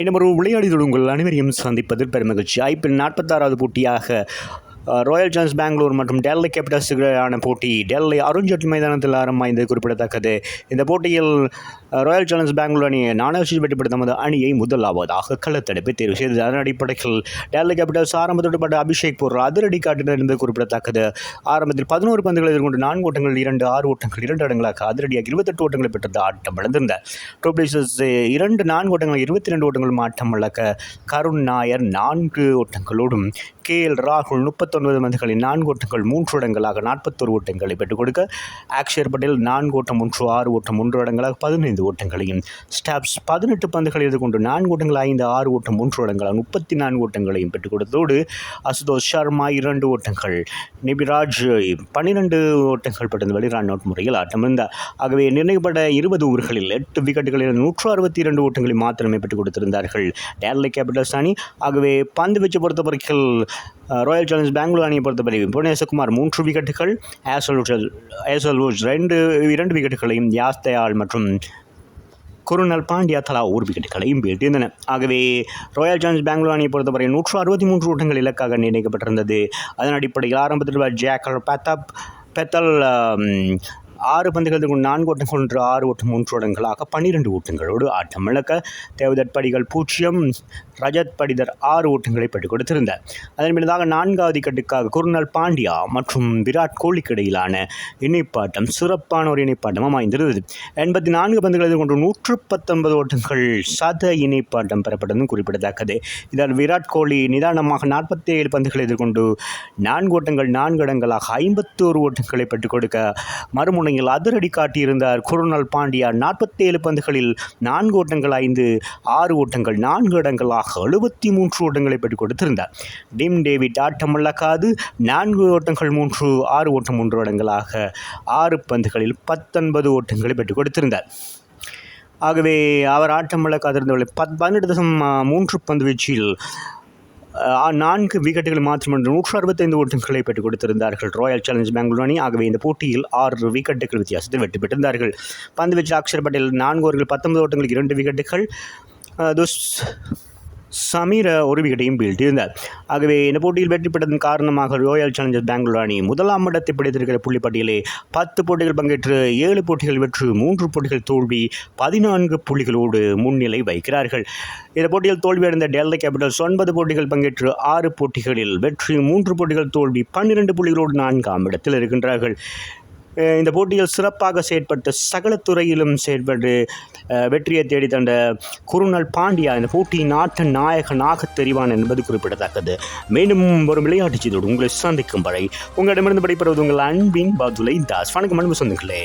இன்னும் ஒரு விளையாடி உங்கள் அனைவரையும் சந்திப்பதில் பெருமகிழ்ச்சி. ஐபிஎல் 46வது போட்டியாக ராயல் சேலஞ்சர்ஸ் பெங்களூர் மற்றும் டெல்லி கேபிட்டல்ஸுக்கான போட்டி டெல்லி அருண்ஜேட்லி மைதானத்தில் ஆரம்பமானது குறிப்பிடத்தக்கது. இந்த போட்டியில் ராயல் சேலஞ்சர்ஸ் பெங்களூர் அணி 4 வெற்றி பெற்று தமது அணியை முதலாவதாக களத்தடுப்பை தேர்வு செய்தது. அதன் அடிப்படையில் டெல்லி கேபிட்டல்ஸ் ஆரம்பத்தோடு அபிஷேக் போர் அதிரடி காட்டினர் என்பது குறிப்பிடத்தக்கது. ஆரம்பத்தில் 11 பந்துகளை எதிர்கொண்டு 4 ஓட்டங்கள் 6 ஓட்டங்கள் 2 இடங்களாக அதிரடியாக 28 ஓட்டங்களை பெற்றது ஆட்டம் இழந்திருந்த ட்ரோப்ளேசர்ஸ் 4 ஓட்டங்கள் 22 ஓட்டங்களும் ஆட்டம் இழக்க கருண் நாயர் 4 ஓட்டங்களோடும் KL ராகுல் 39 பந்துகளில் 4 ஓட்டங்கள் 3 இடங்களாக 41 ஓட்டங்களை பெற்றுக் கொடுக்க அக்ஷர் பட்டேல் 4 ஓட்டம் 1 6 ஓட்டம் 1 இடங்களாக 15 ஓட்டங்களையும் ஸ்டாப்ஸ் 18 பந்துகளை எதிர்கொண்டு 4 ஓட்டங்கள் 5 6 ஓட்டம் 1 இடங்களாக 34 ஓட்டங்களையும் பெற்றுக் கொடுத்ததோடு அசுதோஷ் சர்மா 2 ஓட்டங்கள் நிபிராஜ் 12 ஓட்டங்கள் பெற்றது வழி ரன் அவுட் முறையில் ஆட்டம் இருந்தார். ஆகவே நிர்ணயிக்கப்பட்ட 20 ஓவர்களில் 8 விக்கெட்டுகளில் 162 ஓட்டங்களை மாத்திரமே பெற்றுக் கொடுத்திருந்தார்கள் டெல்லி கேபிட்டல்ஸ் அணி. ஆகவே பந்து வீச்சு பொறுத்தவரையில் ராயல் சேலஞ்சர்ஸ் பெங்களூர் அணியை பொறுத்தவரை புவனேஸ்குமார் 3 விக்கெட்டுகள், ஏசல்வுட்ஸ் 2 விக்கெட்டுகளையும், யாஸ் தயாள் மற்றும் குருணால் பாண்டியா தலா 1 விக்கெட்டுகளையும் வீழ்த்தியிருந்தன. ஆகவே ராயல் சேலஞ்சர்ஸ் பெங்களூர் அணியை பொறுத்தவரை 163 ஓட்டங்கள் இலக்காக நிர்ணயிக்கப்பட்டிருந்தது. அதன் அடிப்படையில் ஆரம்பத்தில் ஜாக்கர் பெத்தல் 6 பந்துகள் 4 ஓட்டங்கள் 6 ஓட்டம் 3 ஓட்டங்களாக 12 ஓட்டங்களோடு ஆட்டம் இழக்க தேவதட் படிகள் 0, ரஜத் படிதர் 6 ஓட்டங்களை பெற்றுக் கொடுத்திருந்தார். அதன் பின்னதாக 4வது விக்கெட்டுக்காக குருணால் பாண்டியா மற்றும் விராட் கோலிக்கு இடையிலான இணைப்பாட்டம் சிறப்பான ஒரு இணைப்பாட்டம் அமைந்திருந்தது. 84 பந்துகள் எதிர்கொண்டு 119 ஓட்டங்கள் சத இணைப்பாட்டம் பெறப்பட்டதும் குறிப்பிடத்தக்கது. இதில் விராட் கோலி நிதானமாக 47 பந்துகளை எதிர்கொண்டு 4 ஓட்டங்கள் 4 இடங்களாக 51 ஓட்டங்களை பெற்றுக் கொடுக்க மறுமுனை அதிரடி காட்டியிருந்தார் குருணால் பாண்டியா. 47 பந்துகளில் 4 ஓட்டங்கள் 5 6 ஓட்டங்கள் 4 இடங்களாக 73 ஓட்டங்களை பெற்றுக் கொடுத்திருந்தார். டிம் டேவிட் ஆட்டம் இழக்காது 4 ஓட்டங்கள் 3 6 ஓட்டம் 3 இடங்களாக 6 பந்துகளில் 19 ஓட்டங்களை பெற்றுக் கொடுத்திருந்தார். ஆகவே அவர் ஆட்டம் இழக்காதிருந்தவர்களை 18.3 பந்து வீச்சில் 4 விக்கெட்டுகள் மாத்திரமன்று 165 ஓட்டங்களை பெற்றுக் கொடுத்திருந்தார்கள் ராயல் சேலஞ்சர்ஸ் பெங்களூர் அணி. ஆகவே இந்த போட்டியில் 6 விக்கெட்டுகள் வித்தியாசத்தில் வெற்றி பெற்றிருந்தார்கள். பந்து வீச்சு அக்ஷர் பட்டேல் 4 ஓவர்கள் 19 ஓட்டங்களுக்கு 2 விக்கெட்டுகள், சமீர 1 விக்கெட்டையும் வீழ்த்தியிருந்தார். ஆகவே இந்த போட்டியில் வெற்றி பெற்றதன் காரணமாக ராயல் சேலஞ்சர்ஸ் பெங்களூர் அணி முதலாம் இடத்தை பிடித்திருக்கிற புள்ளிப்பட்டியலே 10 போட்டிகள் பங்கேற்று 7 போட்டிகள் வெற்றி 3 போட்டிகள் தோல்வி 14 புள்ளிகளோடு முன்னிலை வைக்கிறார்கள். இந்த போட்டியில் தோல்வியடைந்த டெல்லி கேபிட்டல்ஸ் 9 போட்டிகள் பங்கேற்று 6 போட்டிகளில் வெற்றி 3 போட்டிகள் தோல்வி 12 புள்ளிகளோடு 4ஆம் இடத்தில் இருக்கின்றார்கள். இந்த போட்டியில் சிறப்பாக செயற்பட்டு சகல துறையிலும் செயற்பட்டு வெற்றியை தேடி தந்த குருணால் பாண்டியா இந்த போட்டியின் ஆட்ட நாயகனாக தெரிவான் என்பது குறிப்பிடத்தக்கது. மீண்டும் ஒரு விளையாட்டு செய்தியோடு உங்களை சந்திக்கும் வரை உங்களிடமிருந்து விடைபெறுவது உங்கள் அன்பின் பாதுலை தாஸ். வணக்கம் அன்பு சொந்தங்களே.